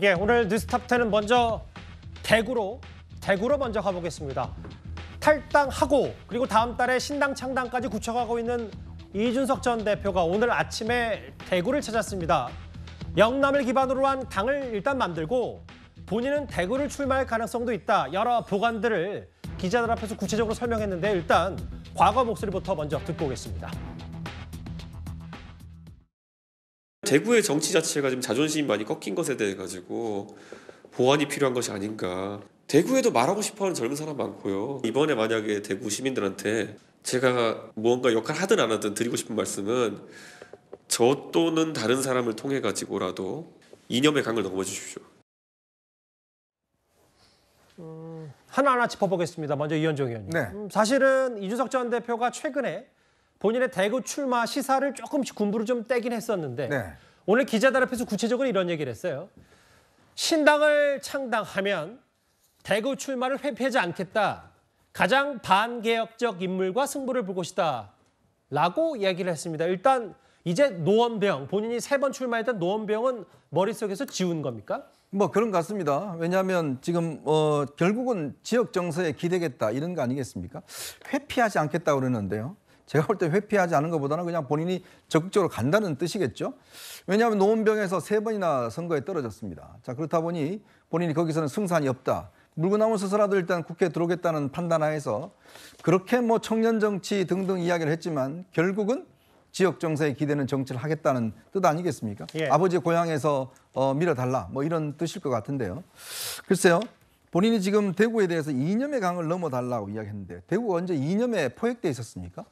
예, 오늘 뉴스탑10은 먼저 대구로 먼저 가보겠습니다. 탈당하고 그리고 다음 달에 신당 창당까지 구축하고 있는 이준석 전 대표가 오늘 아침에 대구를 찾았습니다. 영남을 기반으로 한 당을 일단 만들고 본인은 대구를 출마할 가능성도 있다. 여러 보관들을 기자들 앞에서 구체적으로 설명했는데 일단 과거 목소리부터 먼저 듣고 오겠습니다. 대구의 정치 자체가 지금 자존심이 많이 꺾인 것에 대해 가지고 보완이 필요한 것이 아닌가. 대구에도 말하고 싶어하는 젊은 사람 많고요. 이번에 만약에 대구 시민들한테 제가 무언가 역할을 하든 안 하든 드리고 싶은 말씀은 저 또는 다른 사람을 통해 가지고라도 이념의 강을 넘어주십시오. 하나하나 짚어보겠습니다. 먼저 이현종 의원님. 네. 사실은 이준석 전 대표가 최근에 본인의 대구 출마 시사를 조금씩 군부를 좀 떼긴 했었는데 네. 오늘 기자들 앞에서 구체적으로 이런 얘기를 했어요. 신당을 창당하면 대구 출마를 회피하지 않겠다. 가장 반개혁적 인물과 승부를 볼 것이다. 라고 이야기를 했습니다. 일단 이제 노원병, 본인이 3번 출마했던 노원병은 머릿속에서 지운 겁니까? 뭐 그런 것 같습니다. 왜냐하면 지금 결국은 지역 정서에 기대겠다 이런 거 아니겠습니까? 회피하지 않겠다고 그러는데요. 제가 볼 때 회피하지 않은 것보다는 그냥 본인이 적극적으로 간다는 뜻이겠죠. 왜냐하면 노원병에서 3번이나 선거에 떨어졌습니다. 자, 그렇다 보니 본인이 거기서는 승산이 없다. 물고 나서서라도 일단 국회에 들어오겠다는 판단하에서 그렇게 뭐 청년 정치 등등 이야기를 했지만 결국은 지역 정서에 기대는 정치를 하겠다는 뜻 아니겠습니까? 예. 아버지 고향에서 밀어달라 뭐 이런 뜻일 것 같은데요. 글쎄요. 본인이 지금 대구에 대해서 이념의 강을 넘어달라고 이야기했는데 대구가 언제 이념에 포획돼 있었습니까?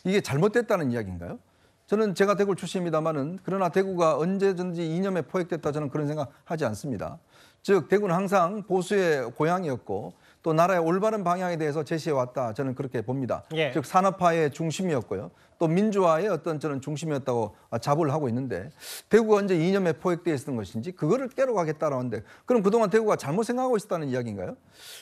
이게 잘못됐다는 이야기인가요? 저는 제가 대구 출신입니다만은 그러나 대구가 언제든지 이념에 포획됐다 저는 그런 생각하지 않습니다. 즉 대구는 항상 보수의 고향이었고 또 나라의 올바른 방향에 대해서 제시해왔다 저는 그렇게 봅니다. 예. 즉 산업화의 중심이었고요. 또 민주화의 어떤 저는 중심이었다고 자부를 하고 있는데 대구가 언제 이념에 포획되어 있었던 것인지 그거를 깨러 가겠다라고 하는데 그럼 그동안 대구가 잘못 생각하고 있었다는 이야기인가요?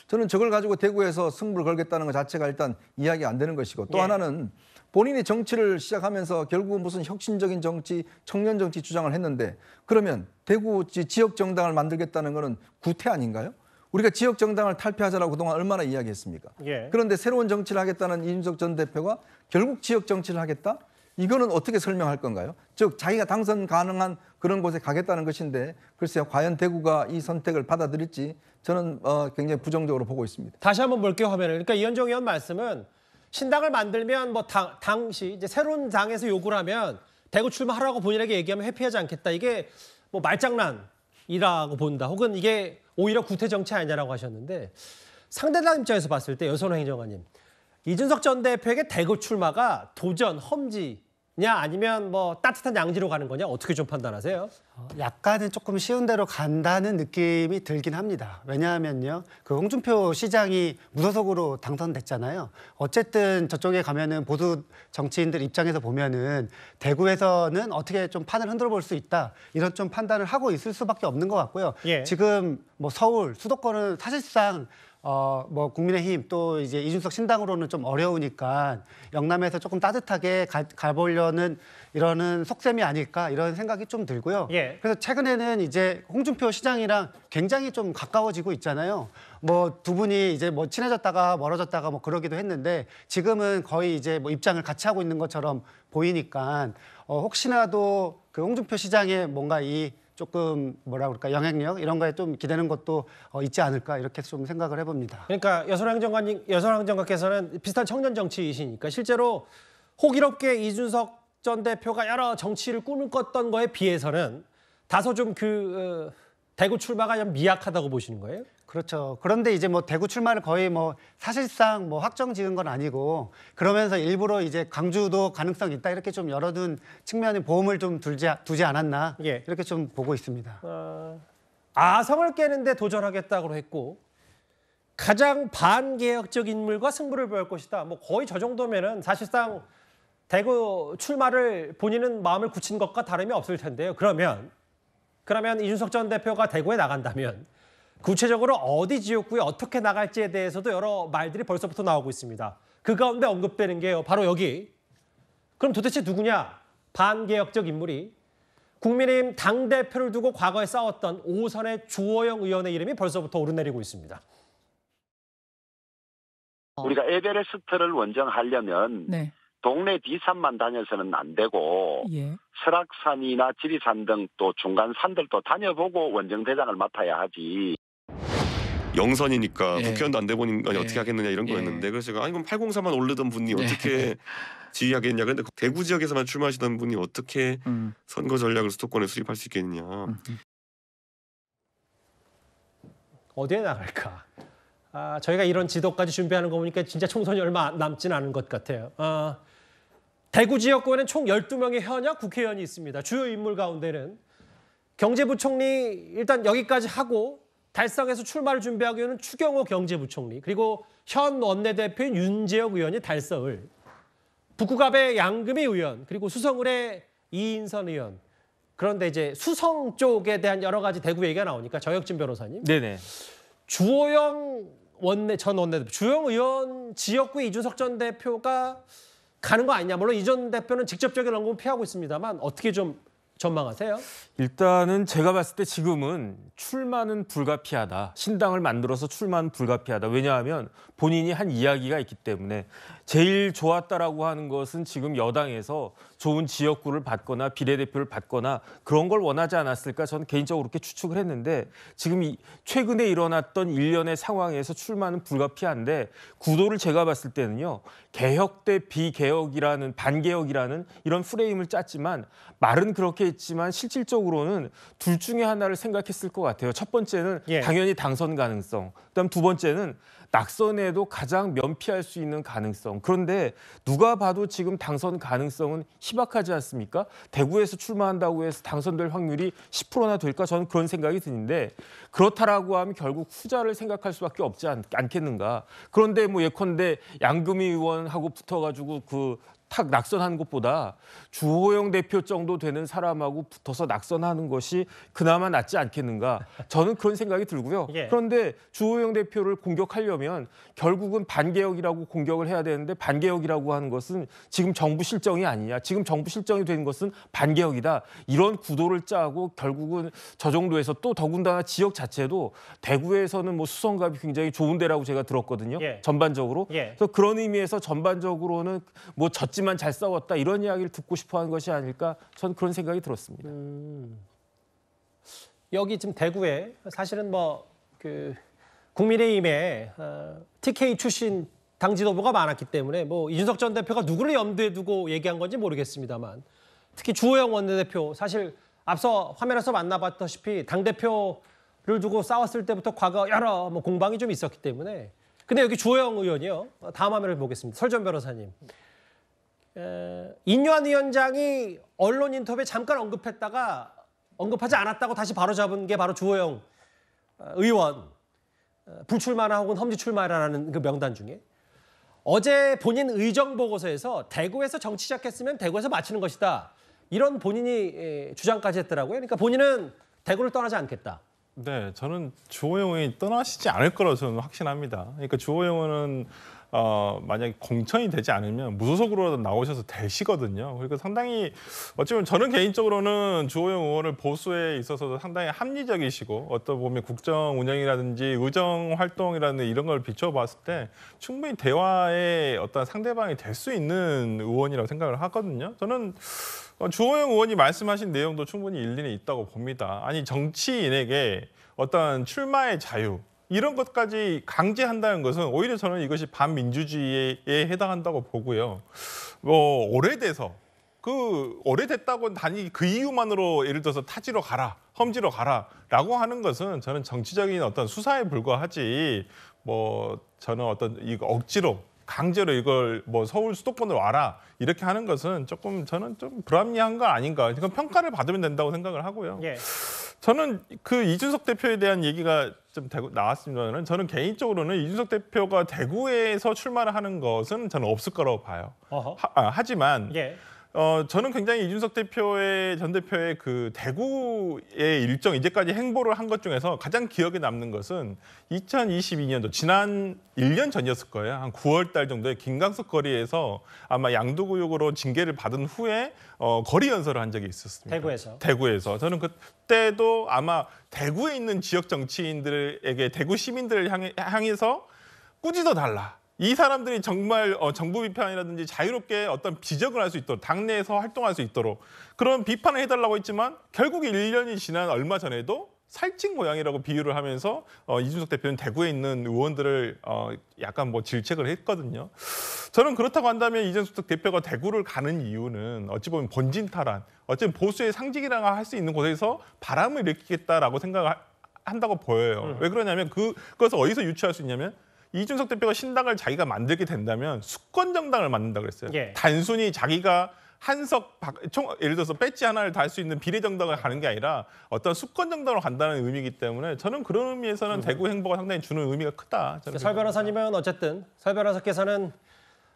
저는 저걸 가지고 대구에서 승부를 걸겠다는 것 자체가 일단 이야기가 안 되는 것이고 또 예. 하나는 본인이 정치를 시작하면서 결국은 무슨 혁신적인 정치, 청년 정치 주장을 했는데 그러면 대구 지역 정당을 만들겠다는 것은 구태 아닌가요? 우리가 지역 정당을 탈피하자라고 그동안 얼마나 이야기했습니까? 예. 그런데 새로운 정치를 하겠다는 이준석 전 대표가 결국 지역 정치를 하겠다? 이거는 어떻게 설명할 건가요? 즉 자기가 당선 가능한 그런 곳에 가겠다는 것인데 글쎄요. 과연 대구가 이 선택을 받아들일지 저는 굉장히 부정적으로 보고 있습니다. 다시 한번 볼게요, 화면을. 그러니까 이현종 의원 말씀은 신당을 만들면 뭐 당시 이제 새로운 당에서 요구를 하면 대구 출마하라고 본인에게 얘기하면 회피하지 않겠다. 이게 뭐 말장난이라고 본다. 혹은 이게 오히려 구태 정치 아니냐라고 하셨는데 상대당 입장에서 봤을 때 여선호 행정관님, 이준석 전 대표에게 대구 출마가 도전, 험지냐 아니면 뭐 따뜻한 양지로 가는 거냐 어떻게 좀 판단하세요? 약간은 조금 쉬운 대로 간다는 느낌이 들긴 합니다. 왜냐하면요, 그 홍준표 시장이 무소속으로 당선됐잖아요. 어쨌든 저쪽에 가면은 보수 정치인들 입장에서 보면은 대구에서는 어떻게 좀 판을 흔들어 볼 수 있다 이런 좀 판단을 하고 있을 수밖에 없는 것 같고요. 예. 지금 뭐 서울 수도권은 사실상 뭐 국민의힘 또 이제 이준석 신당으로는 좀 어려우니까 영남에서 조금 따뜻하게 가보려는 이러는 속셈이 아닐까 이런 생각이 좀 들고요. 예. 그래서 최근에는 이제 홍준표 시장이랑 굉장히 좀 가까워지고 있잖아요. 뭐 두 분이 이제 뭐 친해졌다가 멀어졌다가 뭐 그러기도 했는데 지금은 거의 이제 뭐 입장을 같이 하고 있는 것처럼 보이니까 혹시나도 그 홍준표 시장의 뭔가 이 조금 뭐라 그럴까 영향력 이런 거에 좀 기대는 것도 있지 않을까 이렇게 좀 생각을 해봅니다. 그러니까 여선호 행정관께서는 비슷한 청년 정치이시니까 실제로 호기롭게 이준석 전 대표가 여러 정치를 꿈꿨던 거에 비해서는 다소 좀 대구 출마가 좀 미약하다고 보시는 거예요? 그렇죠. 그런데 이제 뭐 대구 출마를 거의 뭐 사실상 뭐 확정 지은 건 아니고 그러면서 일부러 이제 광주도 가능성 있다 이렇게 좀 열어둔 측면에 보험을 좀 두지 않았나 예. 이렇게 좀 보고 있습니다. 아성을 깨는데 도전하겠다고 했고 가장 반개혁적 인물과 승부를 보일 것이다. 뭐 거의 저 정도면은 사실상 대구 출마를 본인은 마음을 굳힌 것과 다름이 없을 텐데요. 그러면 이준석 전 대표가 대구에 나간다면 구체적으로 어디 지역구에 어떻게 나갈지에 대해서도 여러 말들이 벌써부터 나오고 있습니다. 그 가운데 언급되는 게요. 바로 여기. 그럼 도대체 누구냐? 반개혁적 인물이 국민의힘 당대표를 두고 과거에 싸웠던 5선의 주호영 의원의 이름이 벌써부터 오르내리고 있습니다. 우리가 에베레스트를 원정하려면 네. 동네 뒤산만 다녀서는 안 되고 예. 설악산이나 지리산 등 또 중간 산들도 다녀보고 원정대장을 맡아야 하지. 영선이니까 예. 국회의원도 안 돼보니까 예. 어떻게 하겠느냐 이런 예. 거였는데 그래서 제가 아니 그럼 804만 오르던 분이 예. 어떻게 지휘하겠냐. 근데 대구 지역에서만 출마하시던 분이 어떻게 선거 전략을 수도권에 수립할 수 있겠느냐. 어디에 나갈까? 저희가 이런 지도까지 준비하는 거 보니까 진짜 총선이 얼마 남진 않은 것 같아요. 대구 지역구에는 총 12명의 현역 국회의원이 있습니다. 주요 인물 가운데는 경제부총리 일단 여기까지 하고 달성해서 출마를 준비하고 있는 추경호 경제부총리, 그리고 현 원내대표인 윤재혁 의원이 달서을, 북구갑의 양금희 의원, 그리고 수성을의 이인선 의원. 그런데 이제 수성 쪽에 대한 여러 가지 대구 얘기가 나오니까 저혁진 변호사님. 네네. 주호영 전 원내대표, 주호영 의원 지역구의 이준석 전 대표가 가는 거 아니냐. 물론 이 전 대표는 직접적인 언급은 피하고 있습니다만 어떻게 좀 전망하세요? 일단은 제가 봤을 때 지금은 출마는 불가피하다. 신당을 만들어서 출마는 불가피하다. 왜냐하면 본인이 한 이야기가 있기 때문에 제일 좋았다라고 하는 것은 지금 여당에서 좋은 지역구를 받거나 비례대표를 받거나 그런 걸 원하지 않았을까 저는 개인적으로 그렇게 추측을 했는데 지금 최근에 일어났던 일련의 상황에서 출마는 불가피한데 구도를 제가 봤을 때는요. 개혁 대 비개혁이라는 반개혁이라는 이런 프레임을 짰지만 말은 그렇게 했지만 실질적으로는 둘 중에 하나를 생각했을 것 같아요. 첫 번째는 당연히 당선 가능성. 그다음 두 번째는 낙선에도 가장 면피할 수 있는 가능성. 그런데 누가 봐도 지금 당선 가능성은 희박하지 않습니까? 대구에서 출마한다고 해서 당선될 확률이 10%나 될까? 저는 그런 생각이 드는데 그렇다라고 하면 결국 후자를 생각할 수밖에 없지 않겠는가. 그런데 뭐 예컨대 양금희 의원하고 붙어가지고 탁 낙선하는 것보다 주호영 대표 정도 되는 사람하고 붙어서 낙선하는 것이 그나마 낫지 않겠는가. 저는 그런 생각이 들고요. 그런데 주호영 대표를 공격하려면 결국은 반개혁이라고 공격을 해야 되는데 반개혁이라고 하는 것은 지금 정부 실정이 아니냐. 지금 정부 실정이 된 것은 반개혁이다. 이런 구도를 짜고 결국은 저 정도에서 또 더군다나 지역 자체도 대구에서는 뭐 수성갑이 굉장히 좋은 데라고 제가 들었거든요. 전반적으로. 그래서 그런 의미에서 전반적으로는 뭐 졌지만 잘 싸웠다 이런 이야기를 듣고 싶어하는 것이 아닐까 저는 그런 생각이 들었습니다. 여기 지금 대구에 사실은 뭐 국민의힘에 TK 출신 당 지도부가 많았기 때문에 뭐 이준석 전 대표가 누구를 염두에 두고 얘기한 건지 모르겠습니다만 특히 주호영 원내대표 사실 앞서 화면에서 만나봤다시피 당 대표를 두고 싸웠을 때부터 과거 여러 뭐 공방이 좀 있었기 때문에 근데 여기 주호영 의원이요. 다음 화면을 보겠습니다. 설전 변호사님. 인요한 위원장이 언론 인터뷰에 잠깐 언급했다가 언급하지 않았다고 다시 바로잡은 게 바로 주호영 의원 불출마나 혹은 험지 출마라는 그 명단 중에 어제 본인 의정 보고서에서 대구에서 정치 시작했으면 대구에서 마치는 것이다. 이런 본인이 주장까지 했더라고요. 그러니까 본인은 대구를 떠나지 않겠다. 네, 저는 주호영 의원이 떠나시지 않을 거라고 저는 확신합니다. 그러니까 주호영 의원은 만약에 공천이 되지 않으면 무소속으로 나오셔서 되시거든요. 그러니까 상당히 어쩌면 저는 개인적으로는 주호영 의원을 보수에 있어서도 상당히 합리적이시고 어떤 보면 국정 운영이라든지 의정 활동이라든지 이런 걸 비춰봤을 때 충분히 대화의 어떤 상대방이 될 수 있는 의원이라고 생각을 하거든요. 저는 주호영 의원이 말씀하신 내용도 충분히 일리는 있다고 봅니다. 아니 정치인에게 어떤 출마의 자유 이런 것까지 강제한다는 것은 오히려 저는 이것이 반민주주의에 해당한다고 보고요. 뭐 오래돼서 오래됐다고 단지 그 이유만으로 예를 들어서 타지로 가라, 험지로 가라라고 하는 것은 저는 정치적인 어떤 수사에 불과하지 뭐 저는 어떤 이거 억지로 강제로 이걸 뭐 서울 수도권으로 와라 이렇게 하는 것은 조금 저는 좀 불합리한 거 아닌가. 이건 평가를 받으면 된다고 생각을 하고요. 저는 그 이준석 대표에 대한 얘기가 좀 나왔습니다만 저는 개인적으로는 이준석 대표가 대구에서 출마를 하는 것은 저는 없을 거라고 봐요. 하지만 저는 굉장히 이준석 전 대표의 그 대구의 일정 이제까지 행보를 한 것 중에서 가장 기억에 남는 것은 2022년도 지난 1년 전이었을 거예요. 한 9월 달 정도에 김광석 거리에서 아마 양도구역으로 징계를 받은 후에 거리 연설을 한 적이 있었습니다. 대구에서. 저는 그때도 아마 대구에 있는 지역 정치인들에게 대구 시민들을 향해서 꾸짖어 달라. 이 사람들이 정말 정부 비판이라든지 자유롭게 어떤 지적을 할 수 있도록 당내에서 활동할 수 있도록 그런 비판을 해달라고 했지만 결국 1년이 지난 얼마 전에도 살찐 고양이라고 비유를 하면서 이준석 대표는 대구에 있는 의원들을 약간 뭐 질책을 했거든요. 저는 그렇다고 한다면 이준석 대표가 대구를 가는 이유는 어찌 보면 본진 탈환, 어쩌면 보수의 상징이라고 할 수 있는 곳에서 바람을 일으키겠다라고 생각을 한다고 보여요. 왜 그러냐면 그것을 어디서 유추할 수 있냐면 이준석 대표가 신당을 자기가 만들게 된다면 수권 정당을 만든다고 그랬어요. 예. 단순히 자기가 예를 들어서 배지 하나를 달 수 있는 비례 정당을 가는 게 아니라 어떤 수권 정당으로 간다는 의미이기 때문에 저는 그런 의미에서는 대구 행보가 상당히 주는 의미가 크다. 설 변호사님은 어쨌든 설 변호사께서는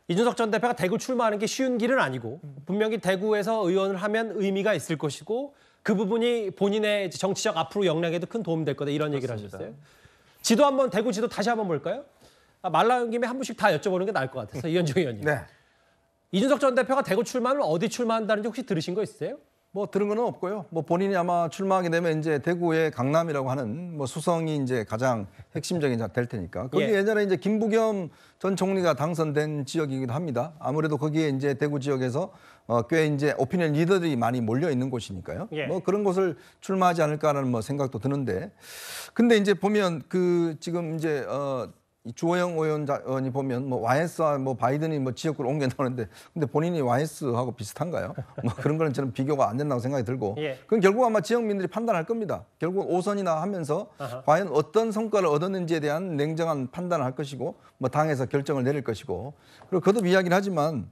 이준석 전 대표가 대구 출마하는 게 쉬운 길은 아니고 분명히 대구에서 의원을 하면 의미가 있을 것이고 그 부분이 본인의 정치적 앞으로 역량에도 큰 도움 될 거다 이런 얘기를 하셨어요. 지도 한번 대구 지도 다시 한번 볼까요? 말 나온 김에 한 분씩 다 여쭤보는 게 나을 것 같아서 이현정 의원님. 네. 이준석 전 대표가 대구 출마하면 어디 출마한다는지 혹시 들으신 거 있으세요? 뭐 들은 건 없고요. 뭐 본인이 아마 출마하게 되면 이제 대구의 강남이라고 하는 뭐 수성이 이제 가장 핵심적인 될 테니까. 거기 예전에 이제 김부겸 전 총리가 당선된 지역이기도 합니다. 아무래도 거기에 이제 대구 지역에서 꽤 이제 오피니언 리더들이 많이 몰려 있는 곳이니까요. 뭐 그런 곳을 출마하지 않을까라는 뭐 생각도 드는데. 근데 이제 보면 그 지금 이제 주호영 의원이 보면 뭐 YS와 뭐 바이든이 뭐 지역구를 옮겨나오는데 근데 본인이 YS하고 비슷한가요? 뭐 그런 거는 저는 비교가 안 된다고 생각이 들고 그건 결국 아마 지역민들이 판단할 겁니다. 결국 5선이나 하면서 과연 어떤 성과를 얻었는지에 대한 냉정한 판단을 할 것이고 뭐 당에서 결정을 내릴 것이고 그리고 거듭 이야기를 하지만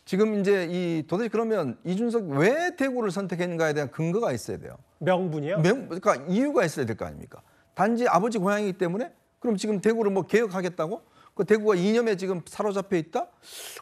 지금 이제 도대체 그러면 이준석 왜 대구를 선택했는가에 대한 근거가 있어야 돼요. 명분이요? 그러니까 이유가 있어야 될 거 아닙니까? 단지 아버지 고향이기 때문에 그럼 지금 대구를 뭐 개혁하겠다고? 그 대구가 이념에 지금 사로잡혀 있다?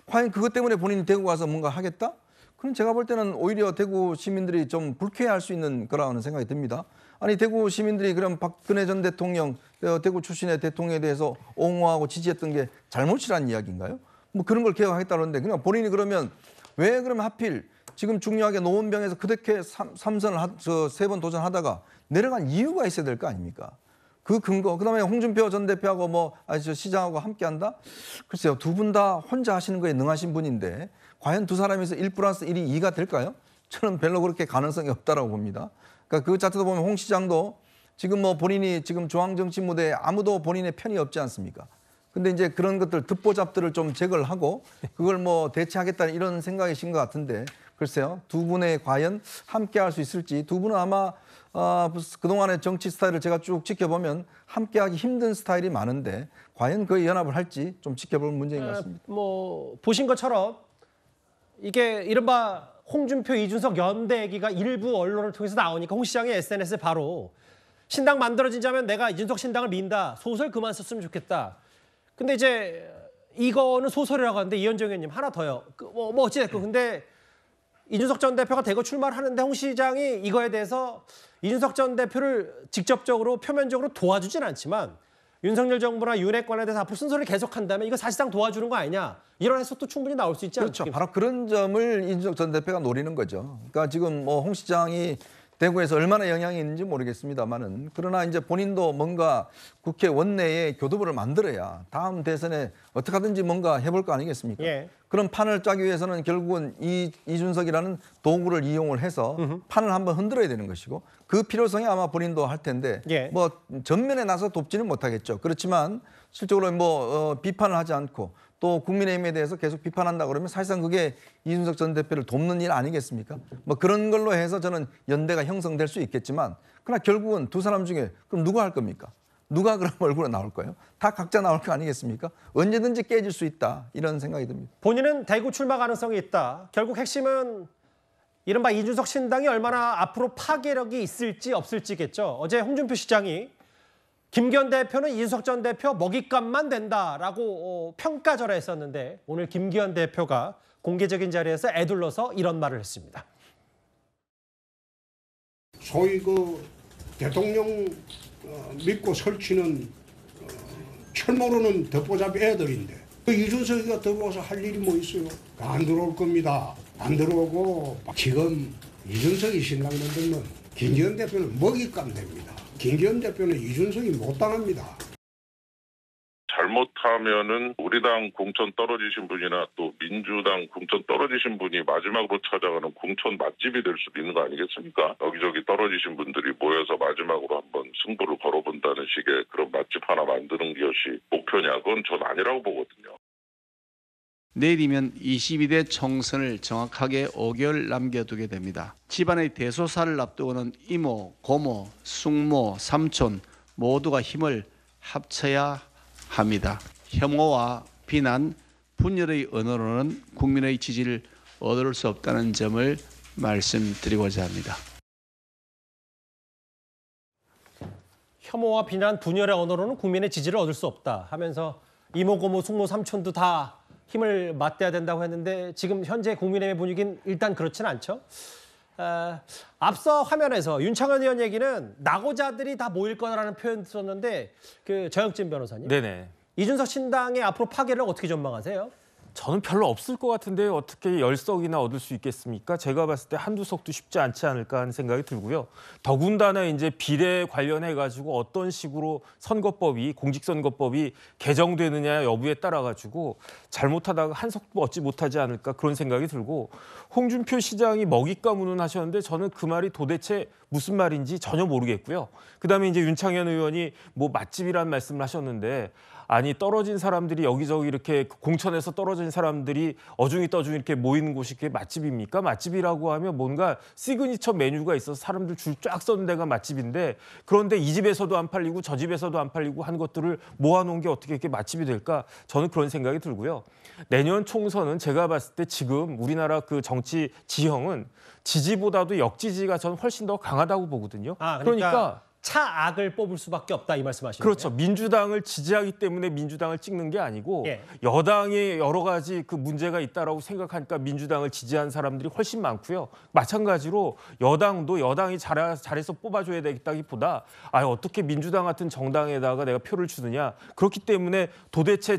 과연 그것 때문에 본인이 대구 가서 뭔가 하겠다? 그럼 제가 볼 때는 오히려 대구 시민들이 좀 불쾌해할 수 있는 거라는 생각이 듭니다. 아니 대구 시민들이 그럼 박근혜 전 대통령, 대구 출신의 대통령에 대해서 옹호하고 지지했던 게 잘못이라는 이야기인가요? 뭐 그런 걸 개혁하겠다 그러는데 그냥 본인이 그러면 왜 그러면 하필 지금 중요하게 노원병에서 그렇게 3선을 3번 도전하다가 내려간 이유가 있어야 될 거 아닙니까? 그 근거, 그다음에 홍준표 전 대표하고 시장하고 함께한다? 글쎄요, 두 분 다 혼자 하시는 거에 능하신 분인데 과연 두 사람에서 1+1이 2가 될까요? 저는 별로 그렇게 가능성이 없다라고 봅니다. 그러니까 그 자체도 보면 홍 시장도 지금 뭐 본인이 지금 중앙정치 무대에 아무도 본인의 편이 없지 않습니까? 근데 이제 그런 것들 듣보잡들을 좀 제거를 하고 그걸 뭐 대체하겠다는 이런 생각이신 것 같은데 글쎄요, 두 분의 과연 함께할 수 있을지 두 분은 아마 그동안의 정치 스타일을 제가 쭉 지켜보면 함께하기 힘든 스타일이 많은데 과연 그 연합을 할지 좀 지켜볼 문제인 것 같습니다. 뭐 보신 것처럼 이게 이른바 홍준표, 이준석 연대 얘기가 일부 언론을 통해서 나오니까 홍 시장이 SNS에 바로 신당 만들어지자면 내가 이준석 신당을 민다. 소설 그만 썼으면 좋겠다. 근데 이제 이거는 소설이라고 하는데 이현정 의원님 하나 더요. 뭐 어찌됐건 근데 이준석 전 대표가 대거 출마를 하는데 홍 시장이 이거에 대해서 이준석 전 대표를 직접적으로 표면적으로 도와주진 않지만 윤석열 정부나 윤핵관에 대해서 앞으로 순서를 계속한다면 이거 사실상 도와주는 거 아니냐 이런 해석도 충분히 나올 수 있지 않습니까? 그렇죠. 바로 그런 점을 이준석 전 대표가 노리는 거죠. 그러니까 지금 뭐 홍 시장이 대구에서 얼마나 영향이 있는지 모르겠습니다만은 그러나 이제 본인도 뭔가 국회 원내에 교도부를 만들어야 다음 대선에 어떻게 하든지 뭔가 해볼 거 아니겠습니까? 그런 판을 짜기 위해서는 결국은 이준석이라는 도구를 이용을 해서 판을 한번 흔들어야 되는 것이고 그 필요성이 아마 본인도 할 텐데 뭐 전면에 나서 돕지는 못하겠죠. 그렇지만 실적으로 뭐 비판을 하지 않고 또 국민의힘에 대해서 계속 비판한다 그러면 사실상 그게 이준석 전 대표를 돕는 일 아니겠습니까? 뭐 그런 걸로 해서 저는 연대가 형성될 수 있겠지만 그러나 결국은 두 사람 중에 그럼 누가 할 겁니까? 누가 그럼 얼굴에 나올 거예요? 다 각자 나올 거 아니겠습니까? 언제든지 깨질 수 있다 이런 생각이 듭니다. 본인은 대구 출마 가능성이 있다. 결국 핵심은 이른바 이준석 신당이 얼마나 앞으로 파괴력이 있을지 없을지겠죠. 어제 홍준표 시장이 김기현 대표는 이준석 전 대표 먹잇감만 된다라고 평가절하했었는데 오늘 김기현 대표가 공개적인 자리에서 애둘러서 이런 말을 했습니다. 소위 그 대통령 믿고 설치는 철모르는 덮보잡이 애들인데 이준석이가 들어와서 할 일이 뭐 있어요? 안 들어올 겁니다. 안 들어오고 지금 이준석이 신당 만들면 김기현 대표는 먹잇감 됩니다. 김기현 대표는 이준석이 못 당합니다. 잘못하면은 우리 당 공천 떨어지신 분이나 또 민주당 공천 떨어지신 분이 마지막으로 찾아가는 공천 맛집이 될 수도 있는 거 아니겠습니까? 여기저기 떨어지신 분들이 모여서 마지막으로 한번 승부를 걸어본다는 식의 그런 맛집 하나 만드는 것이 목표냐? 그건 전 아니라고 보거든요. 내일이면 22대 총선을 정확하게 5개월 남겨두게 됩니다. 집안의 대소사를 앞두고는 이모, 고모, 숙모, 삼촌 모두가 힘을 합쳐야 합니다. 혐오와 비난, 분열의 언어로는 국민의 지지를 얻을 수 없다는 점을 말씀드리고자 합니다. 혐오와 비난, 분열의 언어로는 국민의 지지를 얻을 수 없다 하면서 이모, 고모, 숙모, 삼촌도 다 힘을 맞대야 된다고 했는데 지금 현재 국민의힘의 분위기는 일단 그렇진 않죠. 앞서 화면에서 윤창현 의원 얘기는 낙오자들이 다 모일 거라는 표현을 썼는데 그 정혁진 변호사님. 네네. 이준석 신당의 앞으로 파괴를 어떻게 전망하세요? 저는 별로 없을 것 같은데 어떻게 10석이나 얻을 수 있겠습니까? 제가 봤을 때 한두 석도 쉽지 않지 않을까 하는 생각이 들고요. 더군다나 이제 비례 관련해 가지고 어떤 식으로 선거법이 공직선거법이 개정되느냐 여부에 따라 가지고 잘못하다가 한 석도 얻지 못하지 않을까 그런 생각이 들고 홍준표 시장이 먹잇감운은 하셨는데 저는 그 말이 도대체 무슨 말인지 전혀 모르겠고요. 그다음에 이제 윤창현 의원이 뭐 맛집이라는 말씀을 하셨는데 아니 떨어진 사람들이 여기저기 이렇게 공천에서 떨어진 사람들이 어중이 떠중이 이렇게 모이는 곳이 그게 맛집입니까? 맛집이라고 하면 뭔가 시그니처 메뉴가 있어서 사람들 줄 쫙 서는 데가 맛집인데 그런데 이 집에서도 안 팔리고 저 집에서도 안 팔리고 한 것들을 모아놓은 게 어떻게 이렇게 맛집이 될까? 저는 그런 생각이 들고요. 내년 총선은 제가 봤을 때 지금 우리나라 그 정치 지형은 지지보다도 역지지가 저는 훨씬 더 강하다고 보거든요. 그러니까 차악을 뽑을 수밖에 없다 이 말씀하시는 그렇죠. 거예요? 민주당을 지지하기 때문에 민주당을 찍는 게 아니고 예. 여당에 여러 가지 그 문제가 있다라고 생각하니까 민주당을 지지한 사람들이 훨씬 많고요. 마찬가지로 여당도 여당이 잘해서 뽑아줘야 되겠다기보다 어떻게 민주당 같은 정당에다가 내가 표를 주느냐. 그렇기 때문에 도대체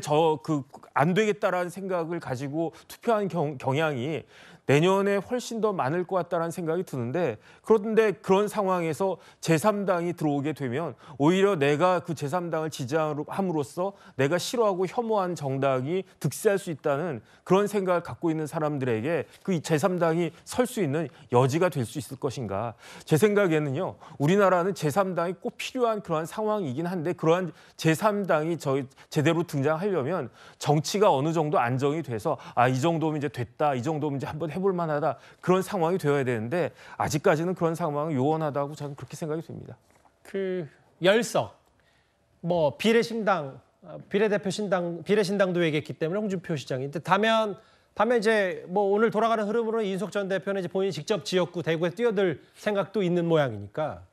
안 되겠다라는 생각을 가지고 투표한 경향이 내년에 훨씬 더 많을 것 같다는 생각이 드는데 그런데 그런 상황에서 제3당이 들어오게 되면 오히려 내가 그 제3당을 지지함으로써 내가 싫어하고 혐오한 정당이 득세할 수 있다는 그런 생각을 갖고 있는 사람들에게 그 제3당이 설 수 있는 여지가 될 수 있을 것인가. 제 생각에는요. 우리나라는 제3당이 꼭 필요한 그러한 상황이긴 한데 그러한 제3당이 제대로 등장하려면 정치가 어느 정도 안정이 돼서 이 정도면 이제 됐다. 이 정도면 이제 한번 해볼 만하다. 그런 상황이 되어야 되는데 아직까지는 그런 상황은 요원하다고 저는 그렇게 생각이 듭니다. 그 10석, 뭐 비례대표 신당, 비례신당도 얘기했기 때문에 홍준표 시장이. 근데 반면 이제 뭐 오늘 돌아가는 흐름으로 이준석 전 대표는 이제 본인이 직접 지역구 대구에 뛰어들 생각도 있는 모양이니까